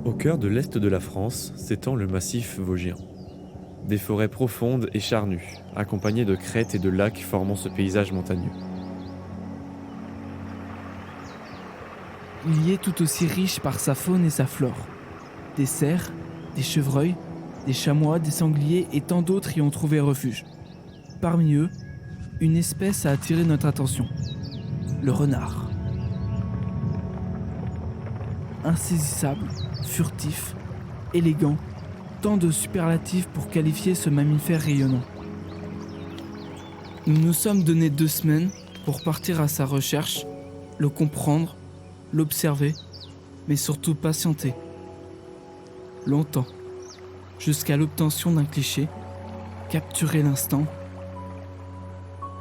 Au cœur de l'est de la France s'étend le massif vosgien. Des forêts profondes et charnues, accompagnées de crêtes et de lacs formant ce paysage montagneux. Il y est tout aussi riche par sa faune et sa flore. Des cerfs, des chevreuils, des chamois, des sangliers et tant d'autres y ont trouvé refuge. Parmi eux, une espèce a attiré notre attention, le renard. Insaisissable, furtif, élégant, tant de superlatifs pour qualifier ce mammifère rayonnant. Nous nous sommes donné 2 semaines pour partir à sa recherche, le comprendre, l'observer, mais surtout patienter. Longtemps, jusqu'à l'obtention d'un cliché, capturer l'instant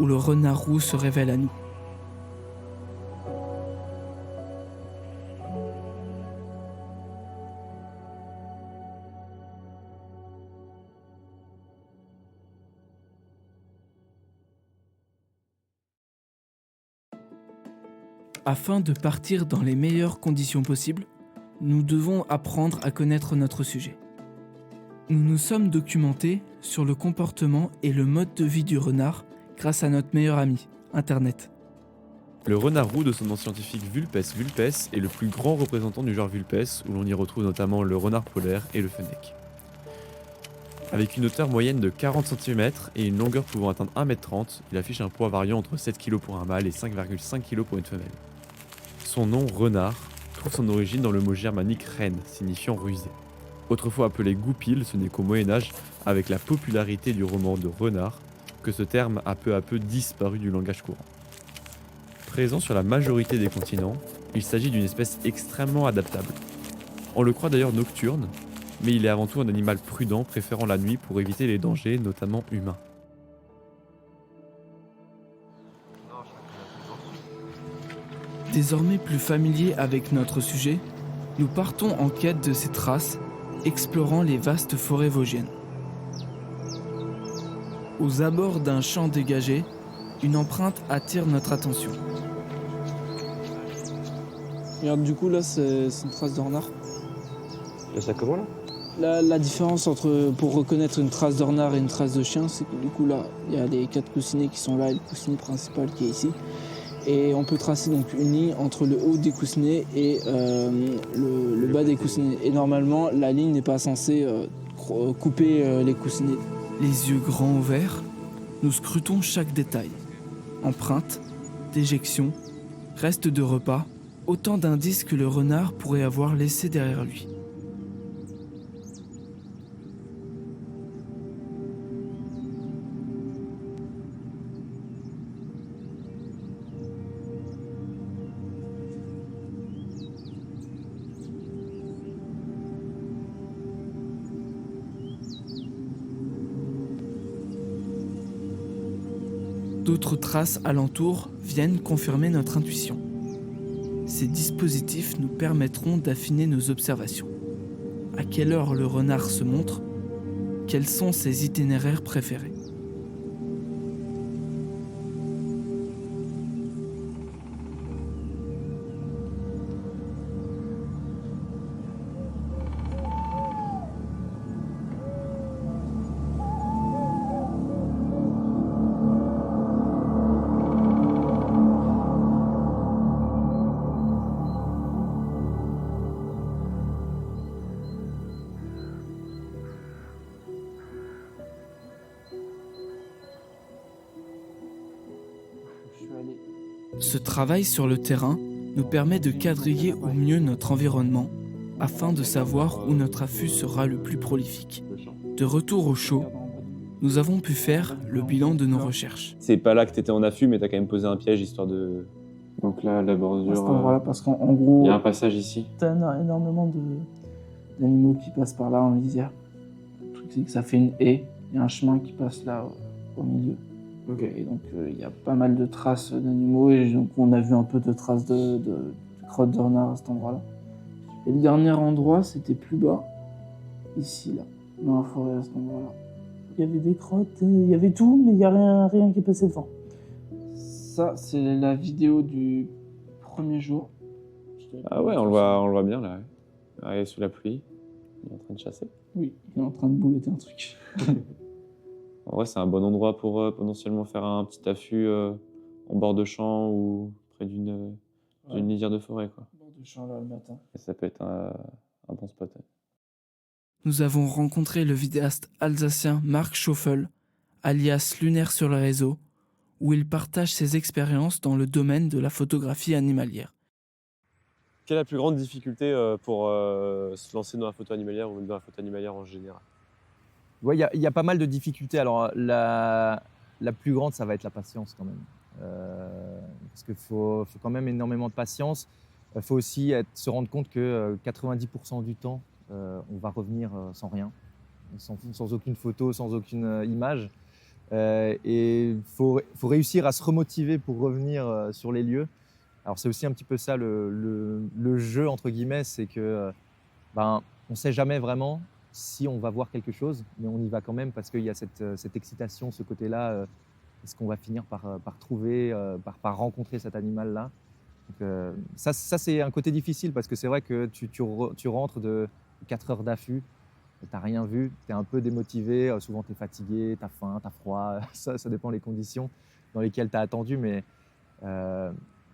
où le renard roux se révèle à nous. Afin de partir dans les meilleures conditions possibles, nous devons apprendre à connaître notre sujet. Nous nous sommes documentés sur le comportement et le mode de vie du renard grâce à notre meilleur ami, Internet. Le renard roux de son nom scientifique Vulpes vulpes est le plus grand représentant du genre Vulpes, où l'on y retrouve notamment le renard polaire et le fennec. Avec une hauteur moyenne de 40 cm et une longueur pouvant atteindre 1,30 m, il affiche un poids variant entre 7 kg pour un mâle et 5,5 kg pour une femelle. Son nom, renard, trouve son origine dans le mot germanique ren, signifiant rusé. Autrefois appelé goupil, ce n'est qu'au Moyen-Âge, avec la popularité du roman de renard, que ce terme a peu à peu disparu du langage courant. Présent sur la majorité des continents, il s'agit d'une espèce extrêmement adaptable. On le croit d'ailleurs nocturne, mais il est avant tout un animal prudent préférant la nuit pour éviter les dangers, notamment humains. Désormais plus familiers avec notre sujet, nous partons en quête de ces traces, explorant les vastes forêts vosgiennes. Aux abords d'un champ dégagé, une empreinte attire notre attention. Regarde, du coup, là, c'est une trace de renard. Et ça comment là? La différence pour reconnaître une trace de renard et une trace de chien, c'est que du coup, là, il y a les 4 coussinets qui sont là et le coussinet principal qui est ici. Et on peut tracer donc une ligne entre le haut des coussinets et le bas des coussinets. Et normalement, la ligne n'est pas censée couper les coussinets. Les yeux grands ouverts, nous scrutons chaque détail. Empreintes, déjections, restes de repas, autant d'indices que le renard pourrait avoir laissés derrière lui. D'autres traces alentour viennent confirmer notre intuition. Ces dispositifs nous permettront d'affiner nos observations. À quelle heure le renard se montre? Quels sont ses itinéraires préférés? Ce travail sur le terrain nous permet de quadriller au mieux notre environnement afin de savoir où notre affût sera le plus prolifique. De retour au chaud, nous avons pu faire le bilan de nos recherches. C'est pas là que t'étais en affût, mais t'as quand même posé un piège histoire de. Donc là, la bordure. À cet endroit-là, parce qu'en gros, Il y a un passage ici. t'as énormément d'animaux qui passent par là en lisière. Le truc, c'est que ça fait une haie, il y a un chemin qui passe là au milieu. Ok. Et donc, il y a pas mal de traces d'animaux, et donc on a vu un peu de traces de crottes de renard à cet endroit-là. Et le dernier endroit, c'était plus bas, ici, là, dans la forêt, à cet endroit-là. Il y avait des crottes, il y avait tout, mais il n'y a rien qui est passé devant. Ça, c'est la vidéo du premier jour. Ah ouais, on le voit bien là. Ouais. Ouais, sous la pluie, il est en train de chasser. Oui, il est en train de bouletter un truc. En vrai, c'est un bon endroit pour potentiellement faire un petit affût en bord de champ ou près d'une lisière de forêt, quoi. Bord de champ là le matin. Et ça peut être un bon spot. Nous avons rencontré le vidéaste alsacien Marc Schoffel, alias Lunaire sur le réseau, où il partage ses expériences dans le domaine de la photographie animalière. Quelle est la plus grande difficulté pour se lancer dans la photo animalière ou dans la photo animalière en général? Ouais, il y a pas mal de difficultés. Alors, la plus grande, ça va être la patience quand même. Parce qu'il faut quand même énormément de patience. Il faut aussi se rendre compte que 90% du temps, on va revenir sans rien, sans aucune photo, sans aucune image. Et il faut réussir à se remotiver pour revenir sur les lieux. Alors, c'est aussi un petit peu ça le jeu, entre guillemets, c'est que on ne sait jamais vraiment si on va voir quelque chose, mais on y va quand même parce qu'il y a cette excitation, ce côté-là. Est-ce qu'on va finir par trouver, par rencontrer cet animal-là? Donc, ça c'est un côté difficile parce que c'est vrai que tu rentres de 4 heures d'affût, tu n'as rien vu, tu es un peu démotivé, souvent tu es fatigué, tu as faim, tu as froid, ça dépend des conditions dans lesquelles tu as attendu, mais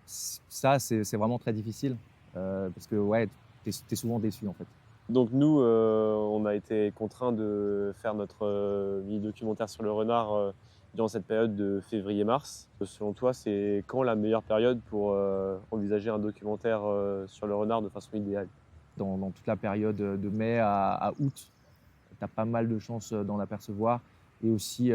ça c'est vraiment très difficile parce que ouais, tu es souvent déçu en fait. Donc nous, on a été contraints de faire notre mini-documentaire sur le renard durant cette période de février-mars. Selon toi, c'est quand la meilleure période pour envisager un documentaire sur le renard de façon idéale? Dans toute la période de mai à août, tu as pas mal de chances d'en apercevoir. Et aussi,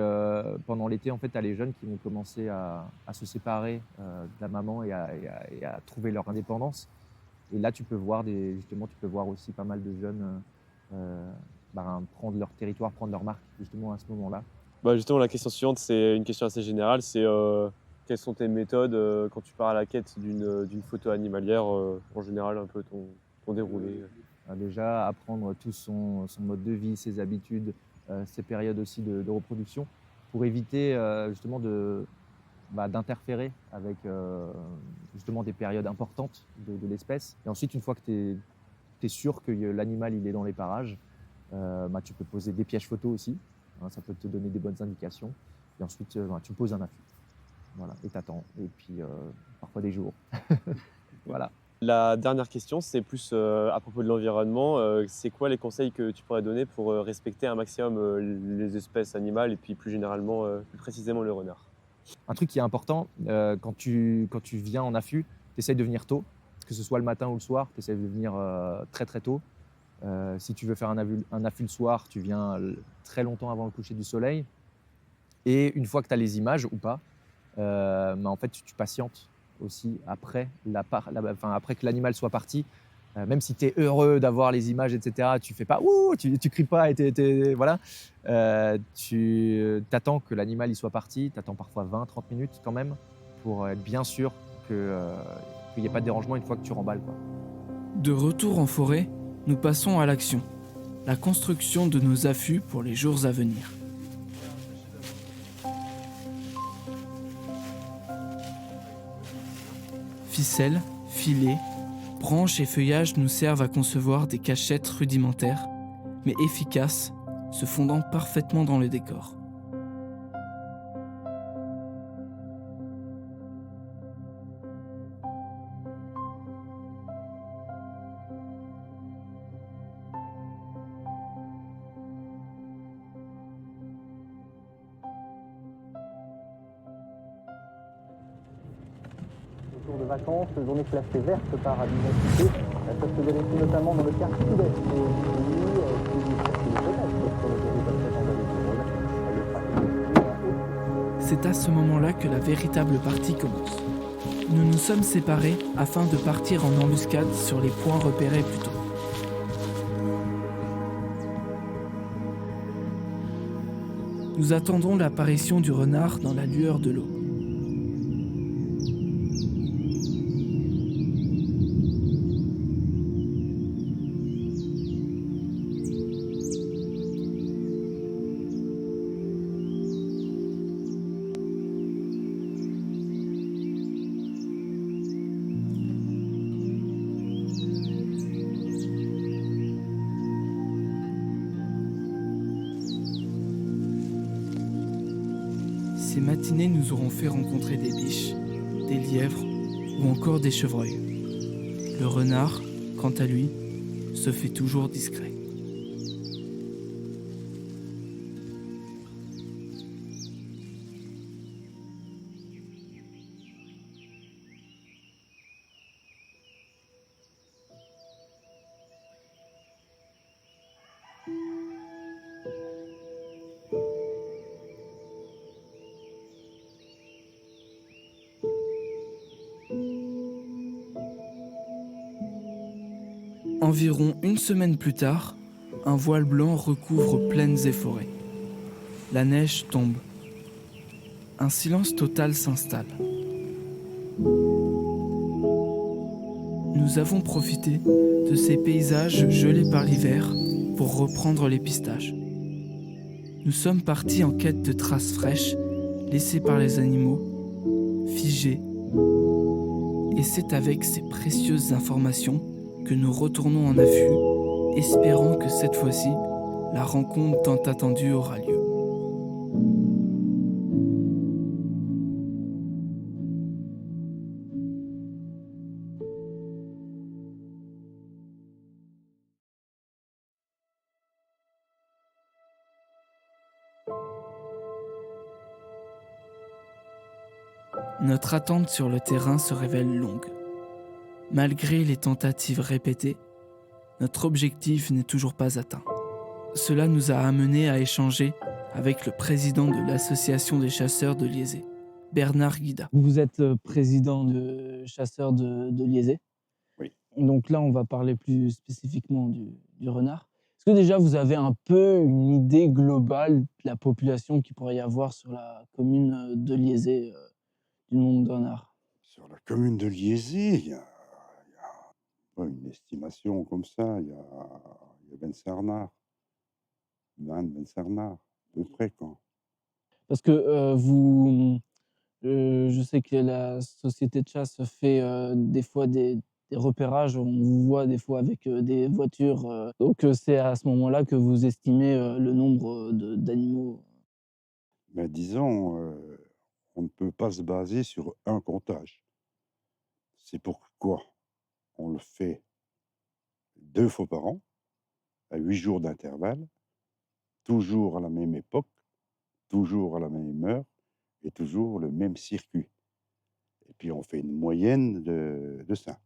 pendant l'été, en fait, tu as les jeunes qui vont commencer à se séparer de la maman et à trouver leur indépendance. Et là, tu peux voir aussi pas mal de jeunes prendre leur territoire, prendre leur marque, justement, à ce moment-là. Bah justement, la question suivante, c'est une question assez générale. C'est quelles sont tes méthodes quand tu pars à la quête d'une photo animalière, en général, un peu ton déroulé? Déjà, apprendre tout son mode de vie, ses habitudes, ses périodes aussi de reproduction, pour éviter justement d'interférer avec justement des périodes importantes de l'espèce. Et ensuite, une fois que tu es sûr que l'animal il est dans les parages, tu peux poser des pièges photos aussi. Hein, ça peut te donner des bonnes indications. Et ensuite, tu poses un affût. Voilà, et t'attends. Et puis, parfois des jours. Voilà. La dernière question, c'est plus à propos de l'environnement. C'est quoi les conseils que tu pourrais donner pour respecter un maximum les espèces animales et puis plus généralement, plus précisément le renard? Un truc qui est important, quand tu viens en affût, tu essayes de venir tôt, que ce soit le matin ou le soir, tu essayes de venir très très tôt. Si tu veux faire un affût le soir, tu viens très longtemps avant le coucher du soleil. Et une fois que tu as les images ou pas, en fait, tu patientes aussi après, après que l'animal soit parti. Même si tu es heureux d'avoir les images, etc., tu fais pas ouh, tu cries pas et voilà. Tu attends que l'animal il soit parti, tu attends parfois 20-30 minutes quand même pour être bien sûr qu'il n'y ait pas de dérangement une fois que tu remballes, quoi. De retour en forêt, nous passons à l'action. La construction de nos affûts pour les jours à venir. Ficelles, filets, branches et feuillages nous servent à concevoir des cachettes rudimentaires, mais efficaces, se fondant parfaitement dans le décor. Jour de vacances, journée classée verte par identité. Ça se vérifie notamment dans le quart sud-est du pays, C'est à ce moment-là que la véritable partie commence. Nous nous sommes séparés afin de partir en embuscade sur les points repérés plus tôt. Nous attendons l'apparition du renard dans la lueur de l'eau. Ces matinées nous auront fait rencontrer des biches, des lièvres ou encore des chevreuils. Le renard, quant à lui, se fait toujours discret. Environ une semaine plus tard, un voile blanc recouvre plaines et forêts. La neige tombe. Un silence total s'installe. Nous avons profité de ces paysages gelés par l'hiver pour reprendre les pistaches. Nous sommes partis en quête de traces fraîches laissées par les animaux, figées. Et c'est avec ces précieuses informations que nous retournons en affût, espérant que cette fois-ci, la rencontre tant attendue aura lieu. Notre attente sur le terrain se révèle longue. Malgré les tentatives répétées, notre objectif n'est toujours pas atteint. Cela nous a amenés à échanger avec le président de l'association des chasseurs de Liezé, Bernard Guida. Vous êtes président de chasseurs de Liezé. Oui. Donc là, on va parler plus spécifiquement du renard. Est-ce que déjà vous avez un peu une idée globale de la population qu'il pourrait y avoir sur la commune de Liezé, du nombre de renards? Sur la commune de Liezé, il y a pas une estimation comme ça, il y a 25 renards. 25 renards, à peu près, quoi. Parce que je sais que la société de chasse fait des fois des repérages, on vous voit des fois avec des voitures. Donc c'est à ce moment-là que vous estimez le nombre d'animaux. Mais disons, on ne peut pas se baser sur un comptage. C'est pourquoi on le fait 2 fois par an, à 8 jours d'intervalle, toujours à la même époque, toujours à la même heure et toujours le même circuit. Et puis on fait une moyenne de ça.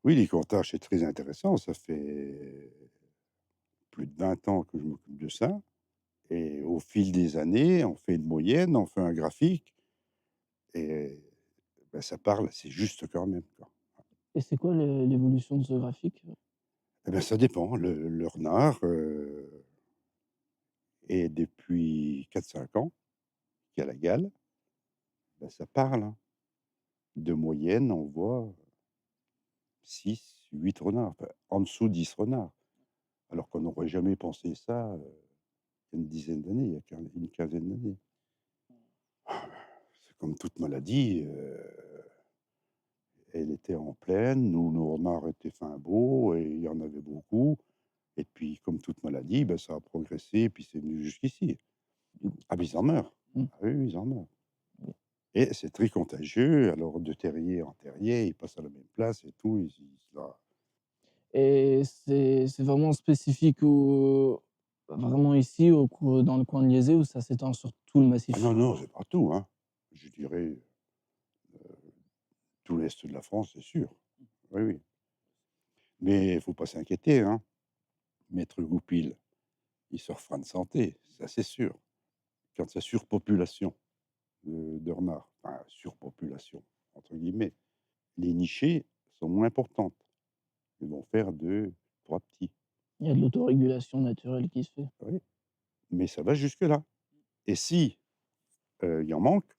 Oui, les comptages, c'est très intéressant. Ça fait plus de 20 ans que je m'occupe de ça. Et au fil des années, on fait une moyenne, on fait un graphique. Et ben, ça parle, c'est juste quand même, quoi. Et c'est quoi l'évolution de ce graphique? Eh ben, ça dépend. Le renard est depuis 4-5 ans qu'il y a la gale. Ben, ça parle, hein. De moyenne, on voit 6, 8 renards, enfin, en dessous 10 renards. Alors qu'on n'aurait jamais pensé ça il y a une dizaine d'années, il y a une quinzaine d'années. C'est comme toute maladie, elle était en plaine, nous, nos renards étaient fins beaux et il y en avait beaucoup. Et puis, comme toute maladie, ben, ça a progressé, puis c'est venu jusqu'ici. Ah, mais ils en meurent. Mmh. Ah oui, ils en meurent. Et c'est très contagieux. Alors, de terrier en terrier, ils passent à la même place et tout. Et c'est vraiment spécifique vraiment ici, dans le coin de Liezé, ou ça s'étend sur tout le massif? Ah non, non, c'est partout, hein. Je dirais tout l'est de la France, c'est sûr. Oui, oui. Mais il ne faut pas s'inquiéter, hein. Maître Goupil, il se refera de santé, ça c'est sûr. Quand il y a surpopulation de renards, enfin surpopulation, entre guillemets, les nichées sont moins importantes. Ils vont faire 2-3 petits. Il y a de l'autorégulation naturelle qui se fait. Oui, mais ça va jusque-là. Et si il en manque,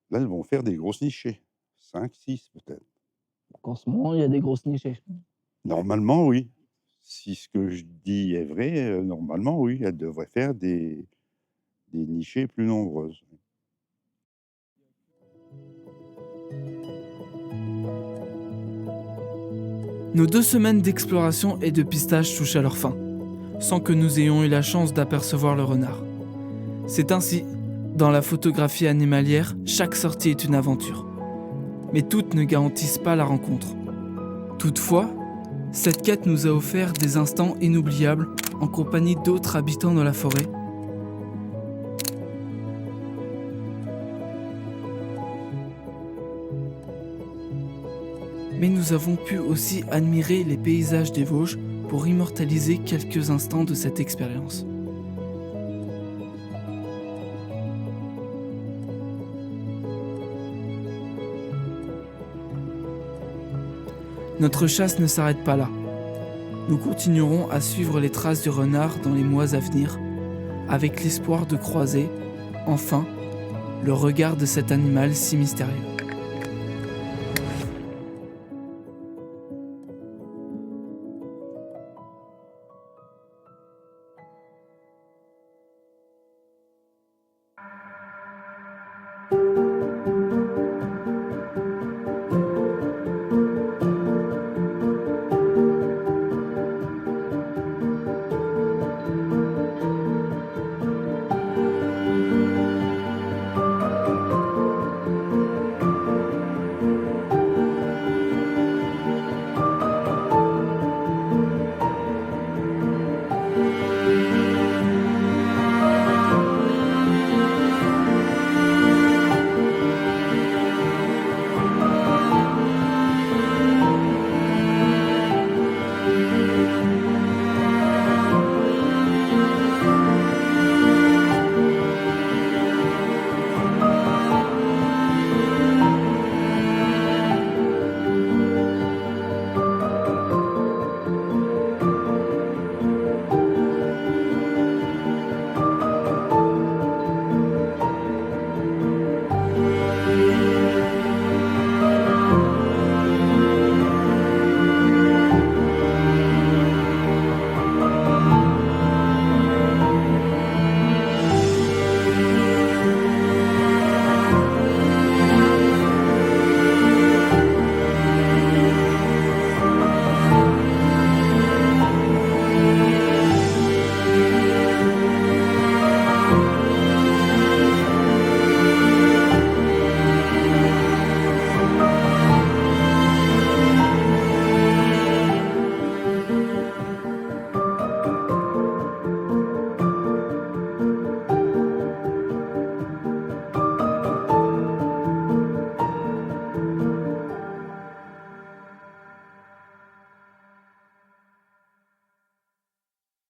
là, ils vont faire des grosses nichées. 5-6 peut-être. Donc en ce moment, il y a des grosses nichées. Normalement, oui. Si ce que je dis est vrai, normalement, oui, elle devrait faire des nichées plus nombreuses. Nos 2 semaines d'exploration et de pistage touchent à leur fin, sans que nous ayons eu la chance d'apercevoir le renard. C'est ainsi Dans la photographie animalière, chaque sortie est une aventure. Mais toutes ne garantissent pas la rencontre. Toutefois, cette quête nous a offert des instants inoubliables en compagnie d'autres habitants de la forêt. Mais nous avons pu aussi admirer les paysages des Vosges pour immortaliser quelques instants de cette expérience. Notre chasse ne s'arrête pas là. Nous continuerons à suivre les traces du renard dans les mois à venir, avec l'espoir de croiser, enfin, le regard de cet animal si mystérieux.